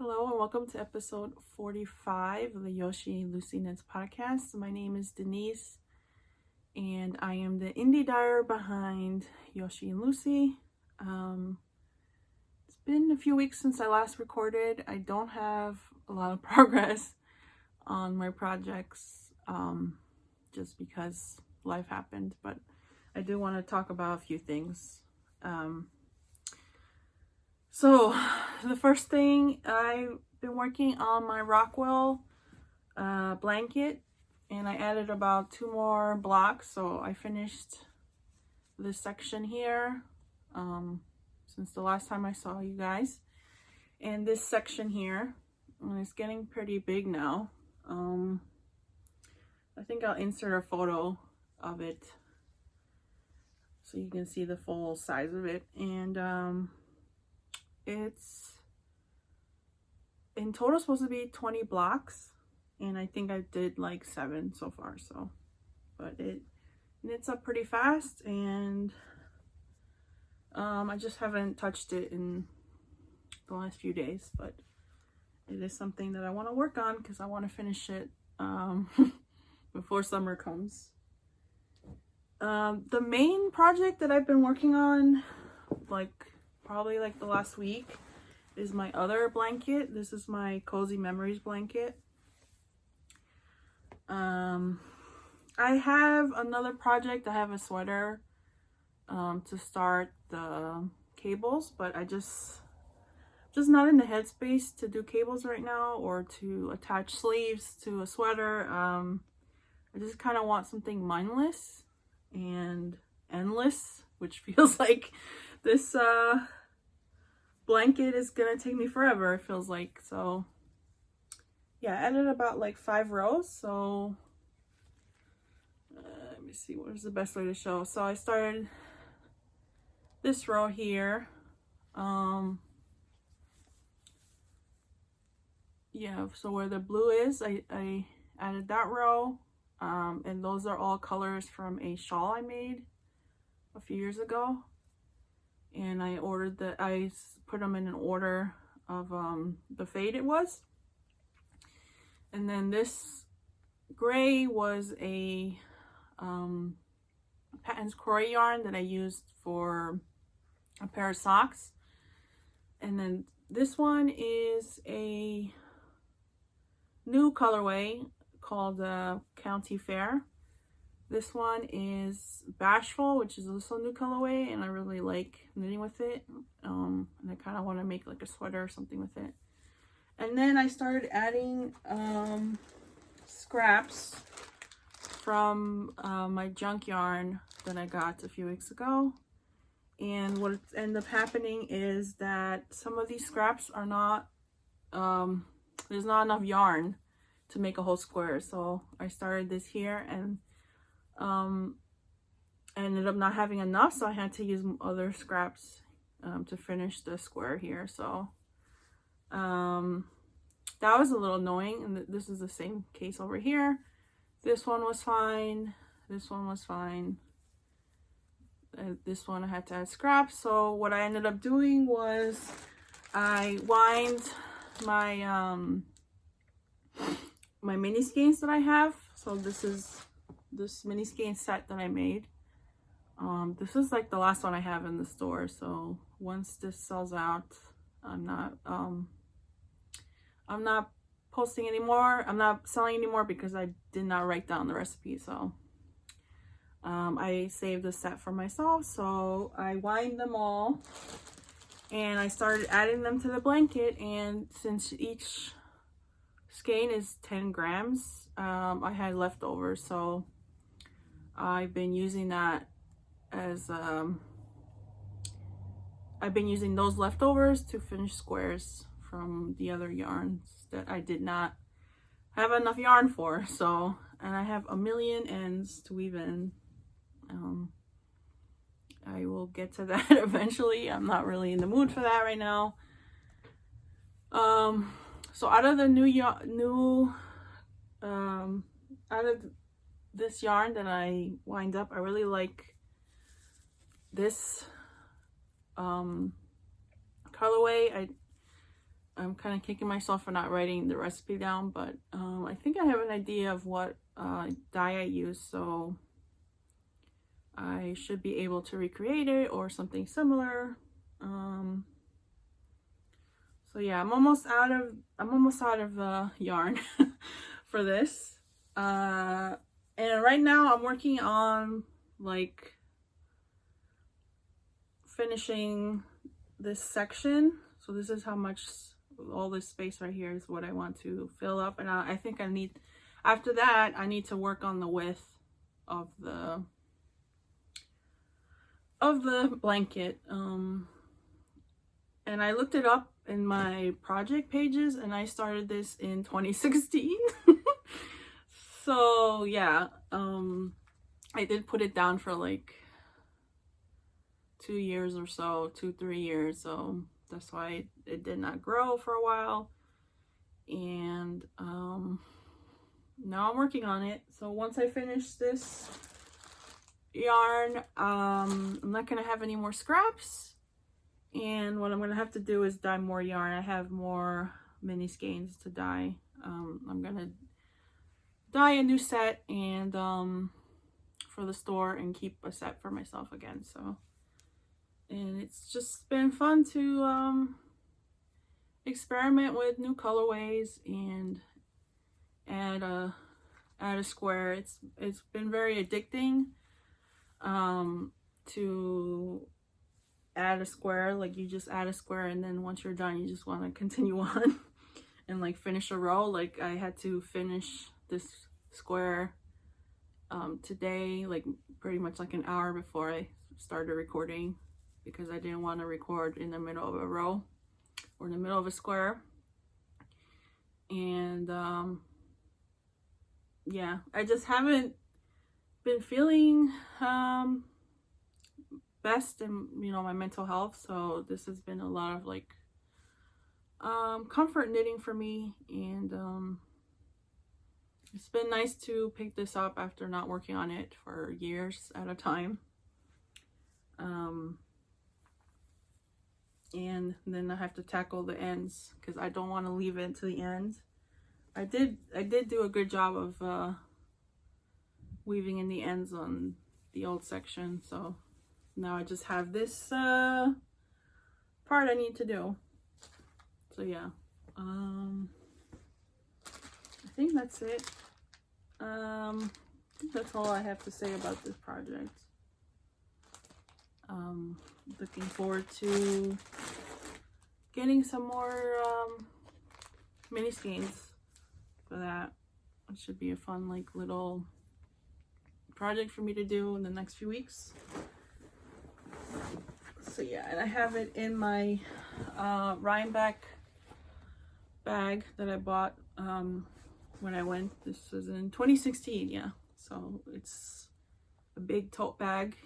Hello and welcome to episode 45 of the Yoshi Lucy Knits podcast. My name is Denise and I am the indie dyer behind Yoshi and Lucy. It's been a few weeks since I last recorded. I don't have a lot of progress on my projects just because life happened, but I do want to talk about a few things. So the first thing, I've been working on my Rockwell blanket, and I added about 2 more blocks. So I finished this section here since the last time I saw you guys. And this section here, and it's getting pretty big now. I think I'll insert a photo of it so you can see the full size of it. And it's in total supposed to be 20 blocks, and I think I did like 7 so far. So, but it knits up pretty fast, and I just haven't touched it in the last few days, but it is something that I want to work on because I want to finish it before summer comes. The main project that I've been working on, probably the last week, is my other blanket. This is my Cozy Memories blanket. I have another project. I have a sweater to start the cables, but I just not in the headspace to do cables right now or to attach sleeves to a sweater. I just kind of want something mindless and endless, which feels like this blanket is gonna take me forever, it feels like. So yeah, I added about 5 rows. So let me see, what is the best way to show. So I started this row here. Yeah, so where the blue is, I added that row. And those are all colors from a shawl I made a few years ago. And I put them in an order of the fade it was. And then this gray was a Patton's Croy yarn that I used for a pair of socks. And then this one is a new colorway called County Fair. This one is Bashful, which is also a new colorway, and I really like knitting with it. And I kind of want to make a sweater or something with it. And then I started adding scraps from my junk yarn that I got a few weeks ago. And what ended up happening is that some of these scraps are not, there's not enough yarn to make a whole square. So I started this here, and I ended up not having enough, so I had to use other scraps to finish the square here. So that was a little annoying, and this is the same case over here. This one was fine, this one was fine, this one I had to add scraps. So what I ended up doing was I whined my my mini skeins that I have. So this is this mini skein set that I made. This is the last one I have in the store, so once this sells out, I'm not posting anymore. I'm not selling anymore because I did not write down the recipe. So I saved a set for myself, so I whined them all and I started adding them to the blanket. And since each skein is 10 grams, I had leftovers, so I've been using that as I've been using those leftovers to finish squares from the other yarns that I did not have enough yarn for. So, and I have a million ends to weave in. I will get to that eventually. I'm not really in the mood for that right now. So out of the out of this yarn that I wind up, I really like this colorway. I'm kind of kicking myself for not writing the recipe down, but I think I have an idea of what dye I use, so I should be able to recreate it or something similar. So yeah, I'm almost out of yarn for this. And right now I'm working on like finishing this section. So this is how much, all this space right here is what I want to fill up, and I think I need, after that I need to work on the width of the blanket. And I looked it up in my project pages, and I started this in 2016. So yeah, I did put it down for like 2 years or so, 2-3 years, so that's why it did not grow for a while. And now I'm working on it. So once I finish this yarn, I'm not gonna have any more scraps, and what I'm gonna have to do is dye more yarn. I have more mini skeins to dye. I'm gonna dye a new set and for the store, and keep a set for myself again. So, and it's just been fun to experiment with new colorways and add a square. It's been very addicting to add a square. Like, you just add a square, and then once you're done, you just want to continue on and like finish a row. Like, I had to finish this square today, like pretty much like an hour before I started recording, because I didn't want to record in the middle of a row or in the middle of a square. And yeah, I just haven't been feeling best in, you know, my mental health, so this has been a lot of like comfort knitting for me. And it's been nice to pick this up after not working on it for years at a time. And then I have to tackle the ends, because I don't want to leave it to the end. I did do a good job of weaving in the ends on the old section, so now I just have this part I need to do. So yeah, I think that's it. I think that's all I have to say about this project. Looking forward to getting some more mini skeins for that. It should be a fun like little project for me to do in the next few weeks. So yeah, and I have it in my Rhinebeck bag that I bought when I went. This was in 2016, yeah. So it's a big tote bag,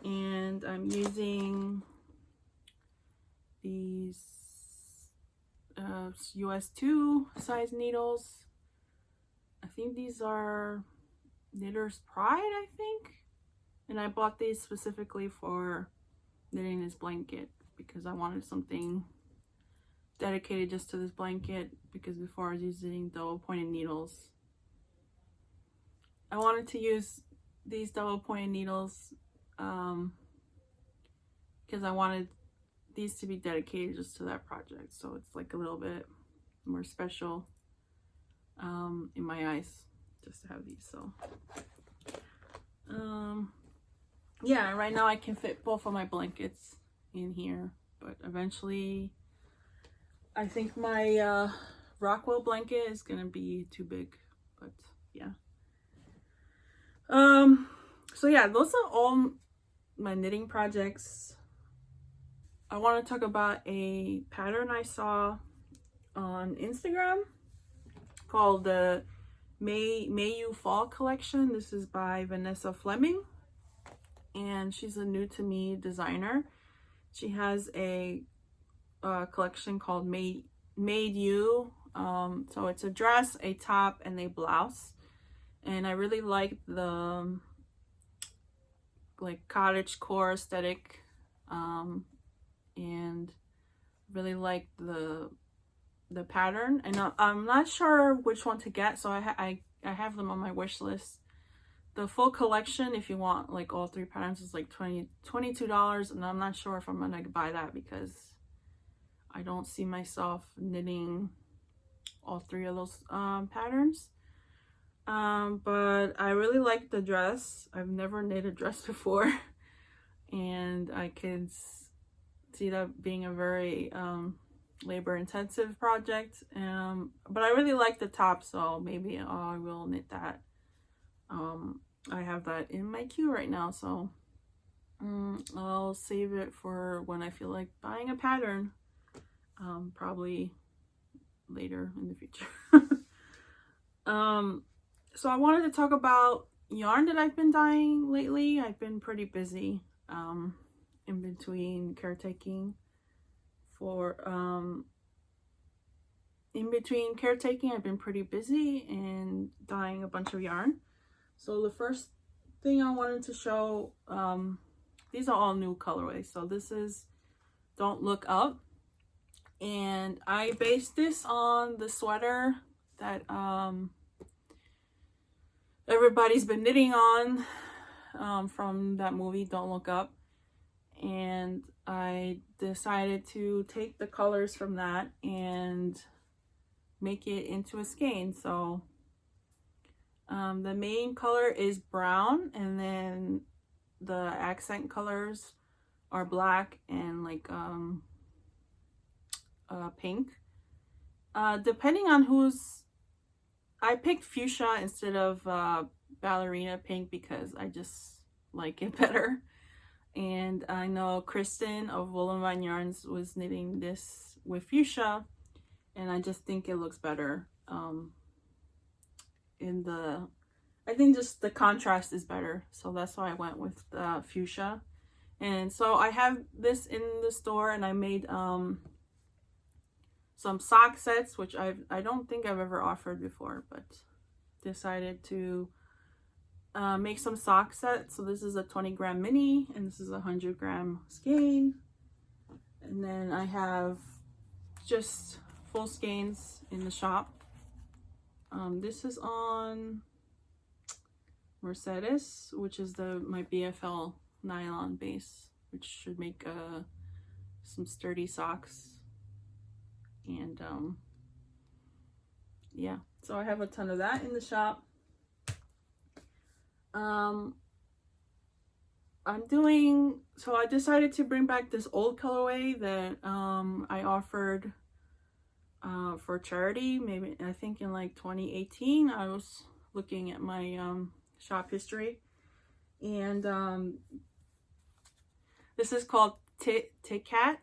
and I'm using these US 2 size needles. I think these are Knitter's Pride, I think. And I bought these specifically for knitting this blanket, because I wanted something dedicated just to this blanket, because before I was using double pointed needles. I wanted to use these double pointed needles because I wanted these to be dedicated just to that project, so it's like a little bit more special in my eyes just to have these. So yeah, right now I can fit both of my blankets in here, but eventually I think my Rockwell blanket is gonna be too big. But yeah, so yeah, those are all my knitting projects. I want to talk about a pattern I saw on Instagram called the May You Fall collection. This is by Vanessa Fleming, and she's a new to me designer. She has a collection called Made You. So it's a dress, a top, and a blouse. And I really like the like cottage core aesthetic, and really like the pattern, and I'm not sure which one to get, so I have them on my wish list. The full collection, if you want like all 3 patterns, is like $22, and I'm not sure if I'm gonna buy that because I don't see myself knitting all 3 of those patterns. But I really like the dress. I've never knit a dress before, and I could see that being a very labor intensive project, but I really like the top, so maybe I will knit that. I have that in my queue right now, so I'll save it for when I feel like buying a pattern, probably later in the future. So I wanted to talk about yarn that I've been dyeing lately. I've been pretty busy in between caretaking I've been pretty busy and dyeing a bunch of yarn. So the first thing I wanted to show, these are all new colorways. So this is Don't Look Up, and I based this on the sweater that everybody's been knitting on from that movie Don't Look Up, and I decided to take the colors from that and make it into a skein. So the main color is brown, and then the accent colors are black and like pink. Depending on I picked fuchsia instead of ballerina pink because I just like it better. And I know Kristen of Wool and Vine Yarns was knitting this with fuchsia, and I just think it looks better. I think just the contrast is better, so that's why I went with the fuchsia. And so I have this in the store, and I made some sock sets, which I don't think I've ever offered before, but decided to make some sock sets. So this is a 20-gram mini, and this is a 100-gram skein. And then I have just full skeins in the shop. This is on Mercedes, which is my BFL nylon base, which should make some sturdy socks. And yeah, so I have a ton of that in the shop. So I decided to bring back this old colorway that I offered for charity, maybe I think in like 2018. I was looking at my shop history, and this is called Tit Cat.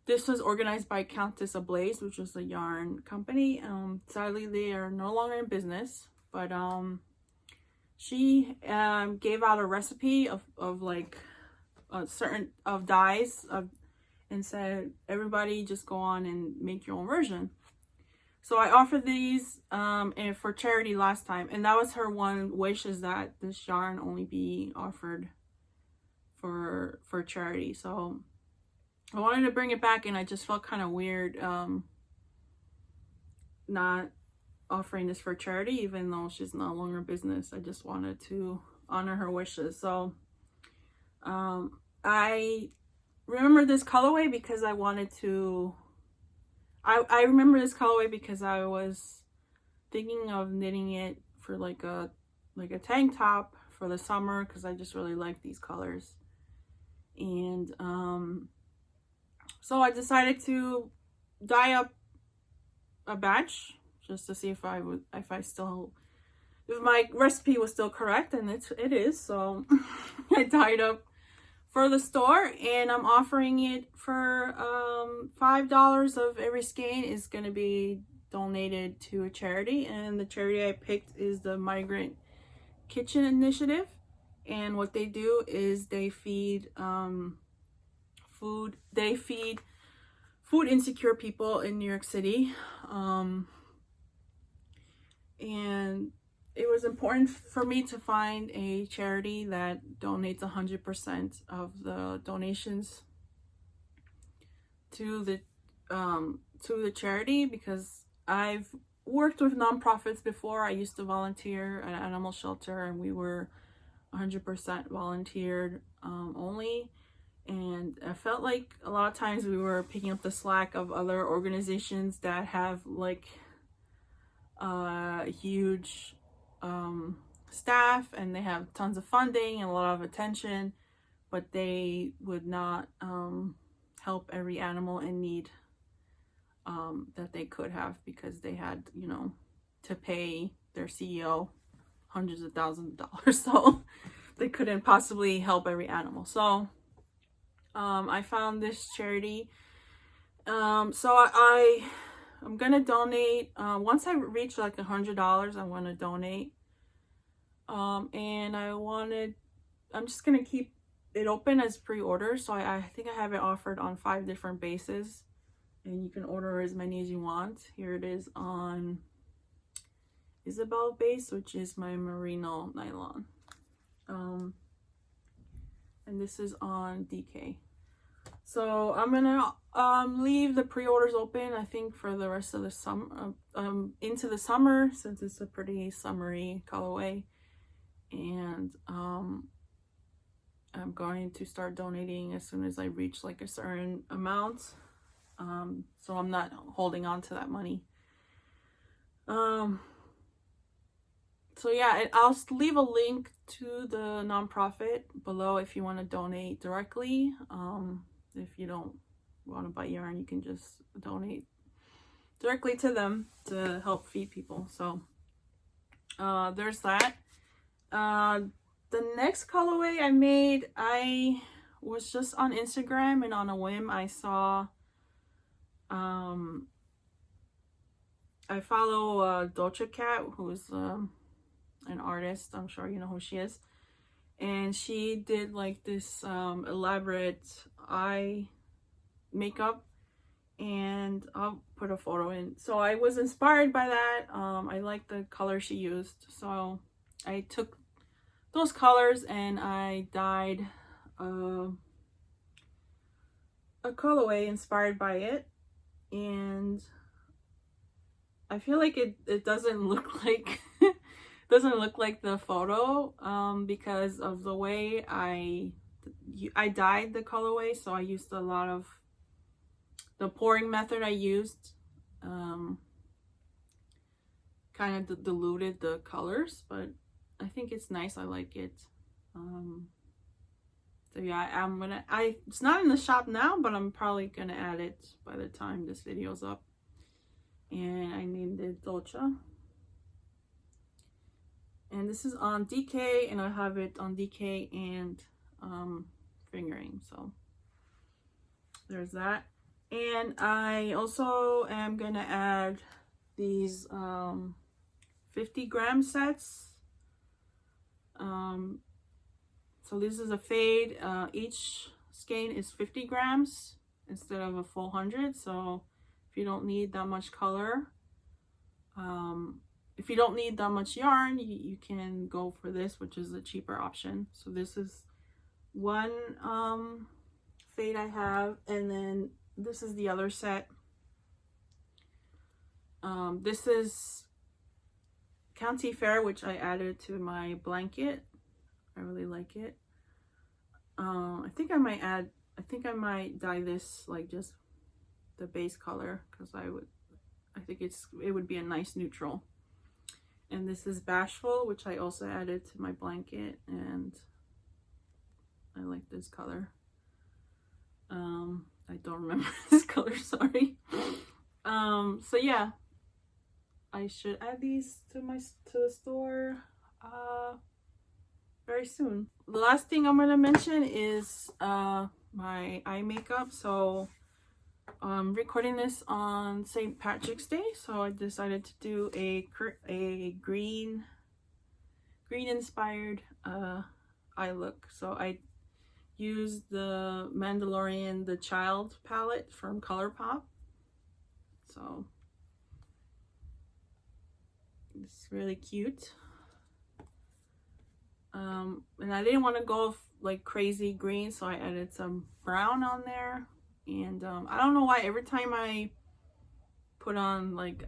This was organized by Countess Ablaze, which was a yarn company. Sadly, they are no longer in business, but she gave out a recipe of like a certain of dyes and said, everybody just go on and make your own version. So I offered these and for charity last time, and that was her one wish, is that this yarn only be offered for charity. So I wanted to bring it back, and I just felt kind of weird not offering this for charity, even though she's no longer in business. I just wanted to honor her wishes. So I remember this colorway because I wanted to I remember this colorway because I was thinking of knitting it for like a tank top for the summer, because I just really like these colors. And so I decided to dye up a batch just to see if my recipe was still correct, and it is. So I dyed up for the store, and I'm offering it for $5 of every skein is going to be donated to a charity, and the charity I picked is the Migrant Kitchen Initiative. And what they do is they feed food insecure people in New York City, and it was important for me to find a charity that donates 100% of the donations to the charity because I've worked with nonprofits before. I used to volunteer at an animal shelter, and we were 100% volunteered only. And I felt like a lot of times we were picking up the slack of other organizations that have like huge staff, and they have tons of funding and a lot of attention, but they would not help every animal in need that they could have, because they had, you know, to pay their CEO hundreds of thousands of dollars. So they couldn't possibly help every animal. So I found this charity. So I'm gonna donate once I reach like $100. I want to donate, and I'm just gonna keep it open as pre-order. So I think I have it offered on 5 different bases, and you can order as many as you want. Here it is on Isabel base, which is my merino nylon, and this is on DK. So I'm gonna leave the pre-orders open, I think, for the rest of the summer, into the summer, since it's a pretty summery colorway. And I'm going to start donating as soon as I reach like a certain amount, so I'm not holding on to that money. So yeah, I'll leave a link to the nonprofit below if you want to donate directly. If you don't want to buy yarn, you can just donate directly to them to help feed people. So there's that. The next colorway I made, I was just on Instagram, and on a whim I saw, I follow Doja Cat, who's an artist. I'm sure you know who she is. And she did like this elaborate eye makeup, and I'll put a photo in. So I was inspired by that. I like the color she used, so I took those colors and I dyed a colorway inspired by it. And I feel like it doesn't look like doesn't look like the photo, because of the way I dyed the colorway. So I used a lot of the pouring method I used, kind of diluted the colors, but I think it's nice. I like it. So yeah, it's not in the shop now, but I'm probably gonna add it by the time this video's up. And I named it Dolce. And this is on DK, and I have it on DK and fingering. So there's that. And I also am gonna add these 50-gram sets. So this is a fade. Each skein is 50 grams instead of a full 100. So if you don't need that much color, if you don't need that much yarn, you can go for this, which is a cheaper option. So this is one fade I have, and then this is the other set. This is County Fair, which I added to my blanket. I really like it. I think I might dye this like just the base color, because I think it would be a nice neutral. And this is Bashful, which I also added to my blanket, and I like this color. I don't remember this color, sorry. So yeah, I should add these to the store very soon. The last thing I'm gonna mention is my eye makeup. So I'm recording this on St. Patrick's Day, so I decided to do a green inspired eye look. So I used the Mandalorian The Child palette from ColourPop. So it's really cute. And I didn't want to go like crazy green, so I added some brown on there. And I don't know why every time I put on like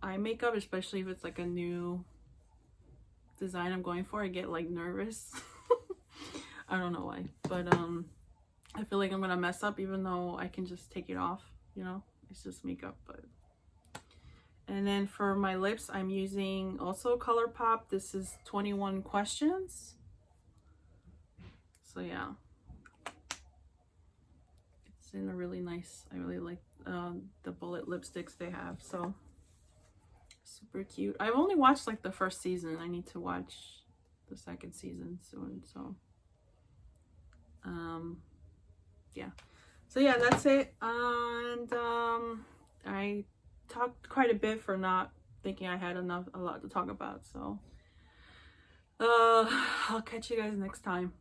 eye makeup, especially if it's like a new design I'm going for, I get like nervous. I don't know why, but I feel like I'm gonna mess up even though I can just take it off, you know, it's just makeup. But and then for my lips, I'm using also ColourPop. This is 21 Questions. So yeah, it's in a really nice, I really like the bullet lipsticks they have, so super cute. I've only watched like the first season. I need to watch the second season soon. So yeah, so yeah, that's it. And I talked quite a bit for not thinking I had a lot to talk about. So I'll catch you guys next time.